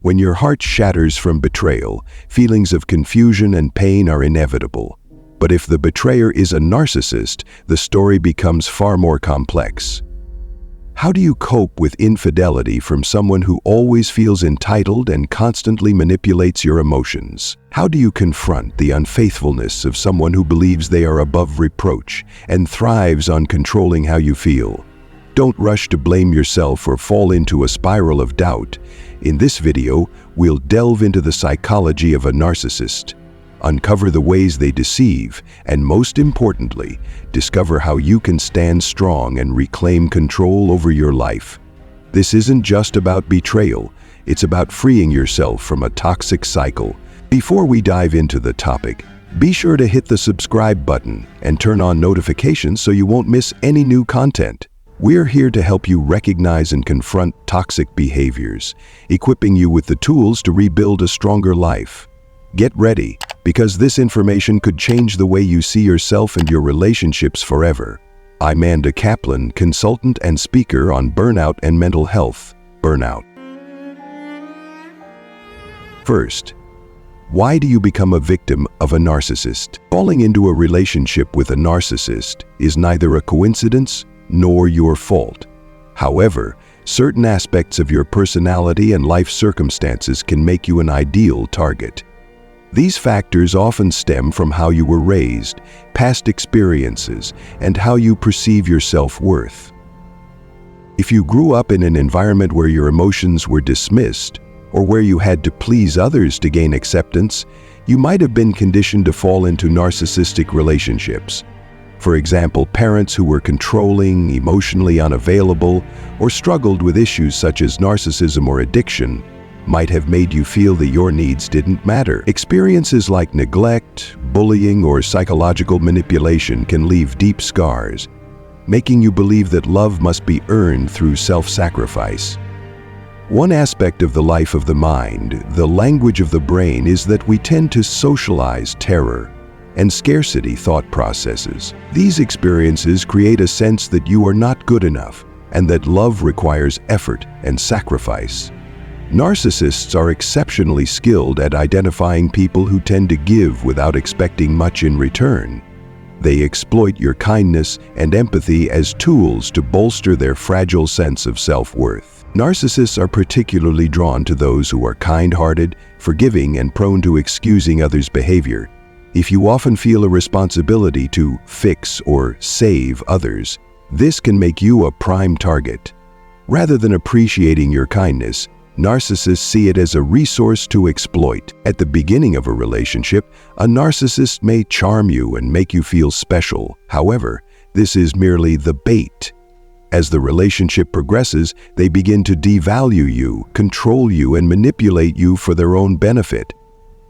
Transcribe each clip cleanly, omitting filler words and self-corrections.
When your heart shatters from betrayal, feelings of confusion and pain are inevitable. But if the betrayer is a narcissist, the story becomes far more complex. How do you cope with infidelity from someone who always feels entitled and constantly manipulates your emotions? How do you confront the unfaithfulness of someone who believes they are above reproach and thrives on controlling how you feel? Don't rush to blame yourself or fall into a spiral of doubt. In this video, we'll delve into the psychology of a narcissist, uncover the ways they deceive, and most importantly, discover how you can stand strong and reclaim control over your life. This isn't just about betrayal, it's about freeing yourself from a toxic cycle. Before we dive into the topic, be sure to hit the subscribe button and turn on notifications so you won't miss any new content. We're here to help you recognize and confront toxic behaviors, equipping you with the tools to rebuild a stronger life. Get ready, because this information could change the way you see yourself and your relationships forever. I'm Amanda Kaplan, consultant and speaker on burnout and mental health. Burnout. First, why do you become a victim of a narcissist? Falling into a relationship with a narcissist is neither a coincidence nor your fault. However, certain aspects of your personality and life circumstances can make you an ideal target. These factors often stem from how you were raised, past experiences, and how you perceive your self-worth. If you grew up in an environment where your emotions were dismissed, or where you had to please others to gain acceptance, you might have been conditioned to fall into narcissistic relationships. For example, parents who were controlling, emotionally unavailable, or struggled with issues such as narcissism or addiction might have made you feel that your needs didn't matter. Experiences like neglect, bullying, or psychological manipulation can leave deep scars, making you believe that love must be earned through self-sacrifice. One aspect of the life of the mind, the language of the brain, is that we tend to socialize terror and scarcity thought processes. These experiences create a sense that you are not good enough and that love requires effort and sacrifice. Narcissists are exceptionally skilled at identifying people who tend to give without expecting much in return. They exploit your kindness and empathy as tools to bolster their fragile sense of self-worth. Narcissists are particularly drawn to those who are kind-hearted, forgiving, and prone to excusing others' behavior. If you often feel a responsibility to fix or save others, this can make you a prime target. Rather than appreciating your kindness, narcissists see it as a resource to exploit. At the beginning of a relationship, a narcissist may charm you and make you feel special. However, this is merely the bait. As the relationship progresses, they begin to devalue you, control you, and manipulate you for their own benefit.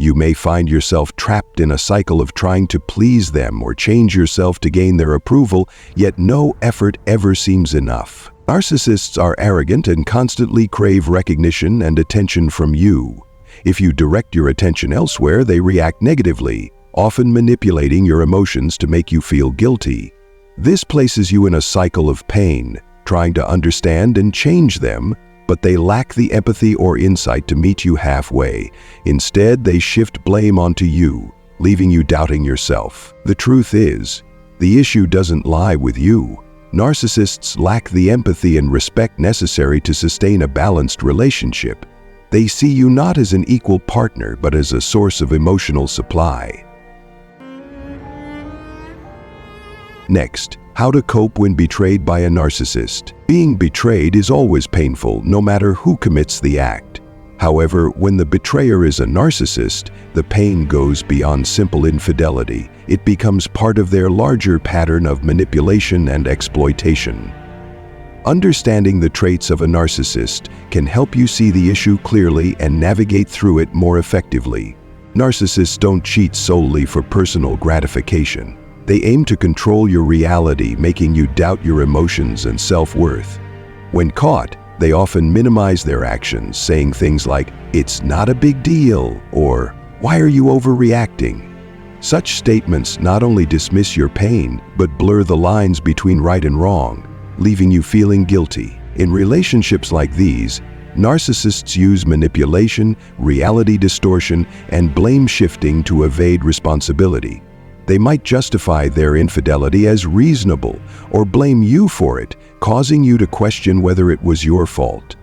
You may find yourself trapped in a cycle of trying to please them or change yourself to gain their approval, yet no effort ever seems enough. Narcissists are arrogant and constantly crave recognition and attention from you. If you direct your attention elsewhere, they react negatively, often manipulating your emotions to make you feel guilty. This places you in a cycle of pain, trying to understand and change them, but they lack the empathy or insight to meet you halfway. Instead, they shift blame onto you, leaving you doubting yourself. The truth is, the issue doesn't lie with you. Narcissists lack the empathy and respect necessary to sustain a balanced relationship. They see you not as an equal partner, but as a source of emotional supply. Next, how to cope when betrayed by a narcissist. Being betrayed is always painful, no matter who commits the act. However, when the betrayer is a narcissist, the pain goes beyond simple infidelity. It becomes part of their larger pattern of manipulation and exploitation. Understanding the traits of a narcissist can help you see the issue clearly and navigate through it more effectively. Narcissists don't cheat solely for personal gratification. They aim to control your reality, making you doubt your emotions and self-worth. When caught, they often minimize their actions, saying things like, "It's not a big deal," or "Why are you overreacting?" Such statements not only dismiss your pain, but blur the lines between right and wrong, leaving you feeling guilty. In relationships like these, Narcissists use manipulation, reality distortion, and blame shifting to evade responsibility. They might justify their infidelity as reasonable or blame you for it, causing you to question whether it was your fault.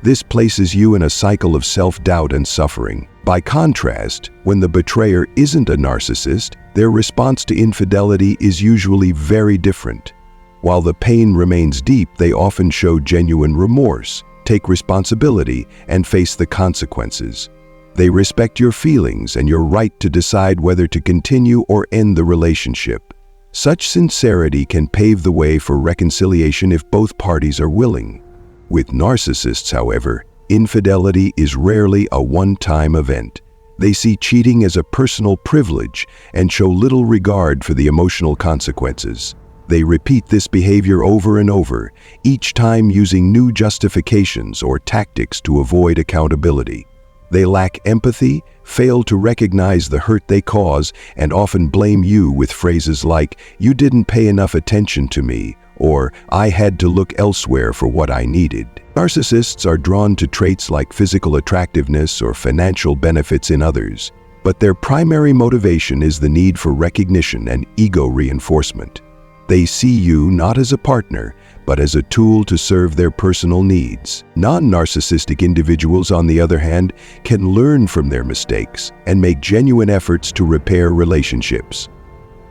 This places you in a cycle of self-doubt and suffering. By contrast, when the betrayer isn't a narcissist, their response to infidelity is usually very different. While the pain remains deep, they often show genuine remorse, take responsibility, and face the consequences. They respect your feelings and your right to decide whether to continue or end the relationship. Such sincerity can pave the way for reconciliation if both parties are willing. With narcissists, however, infidelity is rarely a one-time event. They see cheating as a personal privilege and show little regard for the emotional consequences. They repeat this behavior over and over, each time using new justifications or tactics to avoid accountability. They lack empathy, fail to recognize the hurt they cause, and often blame you with phrases like, "You didn't pay enough attention to me," or "I had to look elsewhere for what I needed." Narcissists are drawn to traits like physical attractiveness or financial benefits in others, but their primary motivation is the need for recognition and ego reinforcement. They see you not as a partner, but as a tool to serve their personal needs. Non-narcissistic individuals, on the other hand, can learn from their mistakes and make genuine efforts to repair relationships.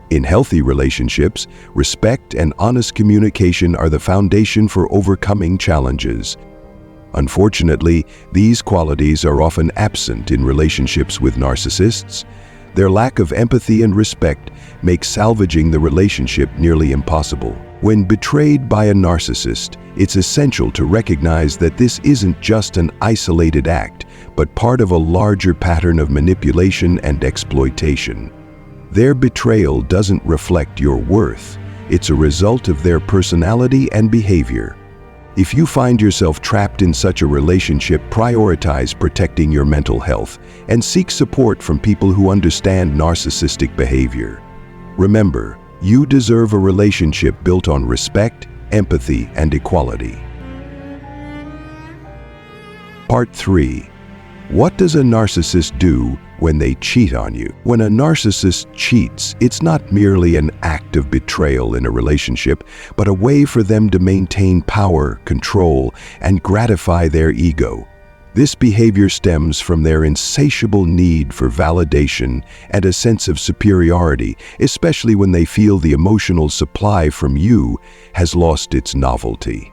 In healthy relationships, respect and honest communication are the foundation for overcoming challenges. Unfortunately, these qualities are often absent in relationships with narcissists. Their lack of empathy and respect makes salvaging the relationship nearly impossible. When betrayed by a narcissist, it's essential to recognize that this isn't just an isolated act, but part of a larger pattern of manipulation and exploitation. Their betrayal doesn't reflect your worth. It's a result of their personality and behavior. If you find yourself trapped in such a relationship, prioritize protecting your mental health and seek support from people who understand narcissistic behavior. Remember, you deserve a relationship built on respect, empathy, and equality. Part 3. What does a narcissist do when they cheat on you? When a narcissist cheats, it's not merely an act of betrayal in a relationship, but a way for them to maintain power, control, and gratify their ego. This behavior stems from their insatiable need for validation and a sense of superiority, especially when they feel the emotional supply from you has lost its novelty.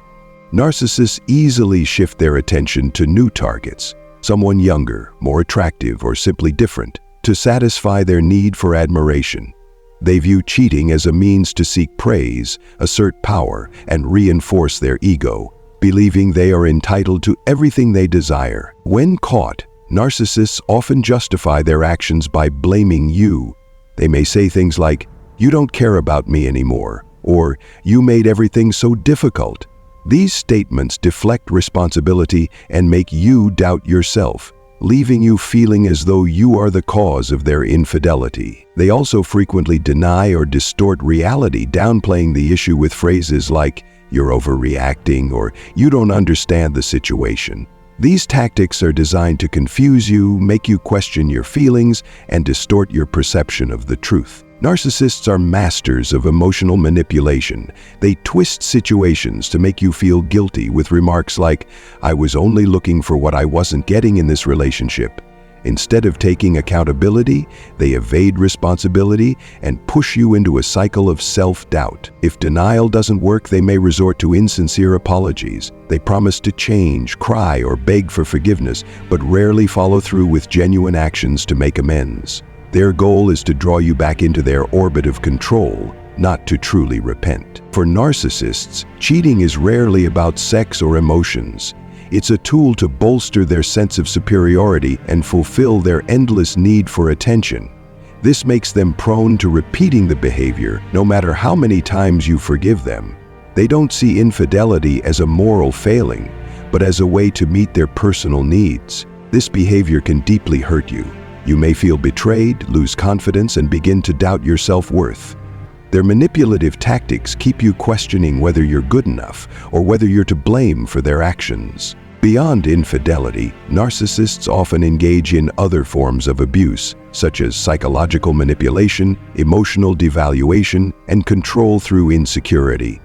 Narcissists easily shift their attention to new targets, someone younger, more attractive, or simply different, to satisfy their need for admiration. They view cheating as a means to seek praise, assert power, and reinforce their ego, believing they are entitled to everything they desire. When caught, narcissists often justify their actions by blaming you. They may say things like, "You don't care about me anymore," or "You made everything so difficult." These statements deflect responsibility and make you doubt yourself, leaving you feeling as though you are the cause of their infidelity. They also frequently deny or distort reality, downplaying the issue with phrases like, "You're overreacting," or "You don't understand the situation." These tactics are designed to confuse you, make you question your feelings, and distort your perception of the truth. Narcissists are masters of emotional manipulation. They twist situations to make you feel guilty with remarks like, "I was only looking for what I wasn't getting in this relationship." Instead of taking accountability, they evade responsibility and push you into a cycle of self-doubt. If denial doesn't work, they may resort to insincere apologies. They promise to change, cry, or beg for forgiveness, but rarely follow through with genuine actions to make amends. Their goal is to draw you back into their orbit of control, not to truly repent. For narcissists, cheating is rarely about sex or emotions. It's a tool to bolster their sense of superiority and fulfill their endless need for attention. This makes them prone to repeating the behavior, no matter how many times you forgive them. They don't see infidelity as a moral failing, but as a way to meet their personal needs. This behavior can deeply hurt you. You may feel betrayed, lose confidence, and begin to doubt your self-worth. Their manipulative tactics keep you questioning whether you're good enough or whether you're to blame for their actions. Beyond infidelity, narcissists often engage in other forms of abuse, such as psychological manipulation, emotional devaluation, and control through insecurity.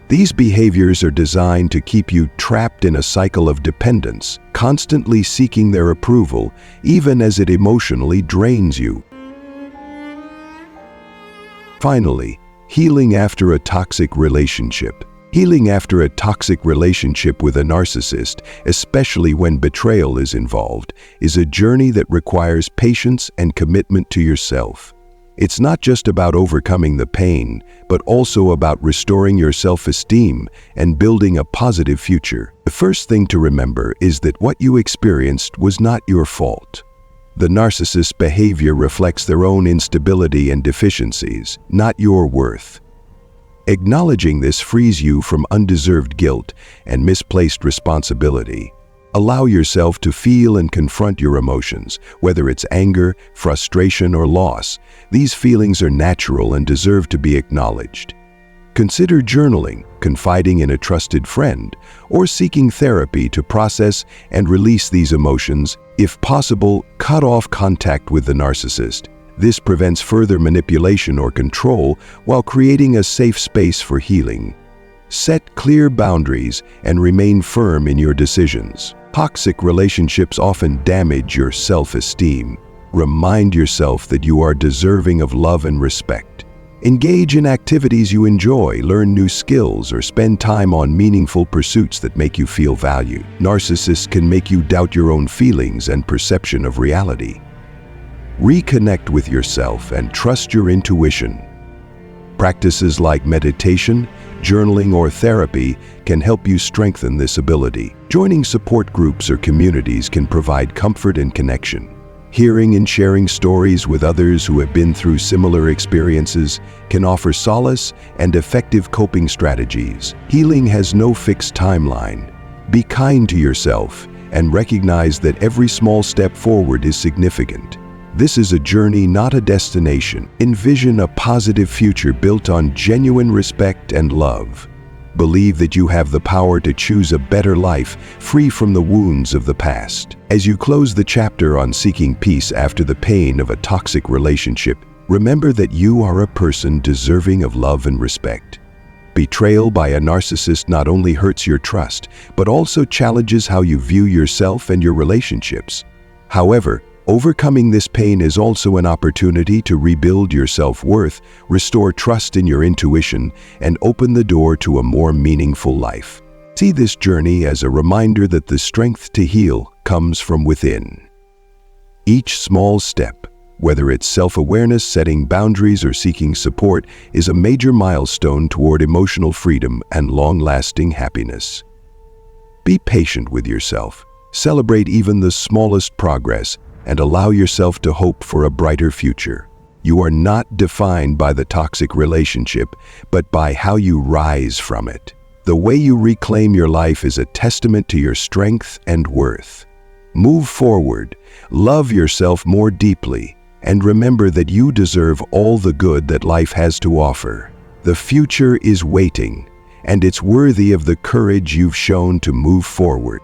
These behaviors are designed to keep you trapped in a cycle of dependence, constantly seeking their approval, even as it emotionally drains you. Finally, healing after a toxic relationship. Healing after a toxic relationship with a narcissist, especially when betrayal is involved, is a journey that requires patience and commitment to yourself. It's not just about overcoming the pain, but also about restoring your self-esteem and building a positive future. The first thing to remember is that what you experienced was not your fault. The narcissist's behavior reflects their own instability and deficiencies, not your worth. Acknowledging this frees you from undeserved guilt and misplaced responsibility. Allow yourself to feel and confront your emotions, whether it's anger, frustration, or loss. These feelings are natural and deserve to be acknowledged. Consider journaling, confiding in a trusted friend, or seeking therapy to process and release these emotions. If possible, cut off contact with the narcissist. This prevents further manipulation or control while creating a safe space for healing. Set clear boundaries and remain firm in your decisions. Toxic relationships often damage your self-esteem. Remind yourself that you are deserving of love and respect. Engage in activities you enjoy, learn new skills, or spend time on meaningful pursuits that make you feel valued. Narcissists can make you doubt your own feelings and perception of reality. Reconnect with yourself and trust your intuition. Practices like meditation, journaling, or therapy can help you strengthen this ability. Joining support groups or communities can provide comfort and connection. Hearing and sharing stories with others who have been through similar experiences can offer solace and effective coping strategies. Healing has no fixed timeline. Be kind to yourself and recognize that every small step forward is significant. This is a journey, not a destination. Envision a positive future built on genuine respect and love. Believe that you have the power to choose a better life, free from the wounds of the past. As you close the chapter on seeking peace after the pain of a toxic relationship, remember that you are a person deserving of love and respect. Betrayal by a narcissist not only hurts your trust, but also challenges how you view yourself and your relationships. However, overcoming this pain is also an opportunity to rebuild your self-worth, restore trust in your intuition, and open the door to a more meaningful life. See this journey as a reminder that the strength to heal comes from within. Each small step, whether it's self-awareness, setting boundaries, or seeking support, is a major milestone toward emotional freedom and long-lasting happiness. Be patient with yourself. Celebrate even the smallest progress, and allow yourself to hope for a brighter future. You are not defined by the toxic relationship, but by how you rise from it. The way you reclaim your life is a testament to your strength and worth. Move forward, love yourself more deeply, and remember that you deserve all the good that life has to offer. The future is waiting, and it's worthy of the courage you've shown to move forward.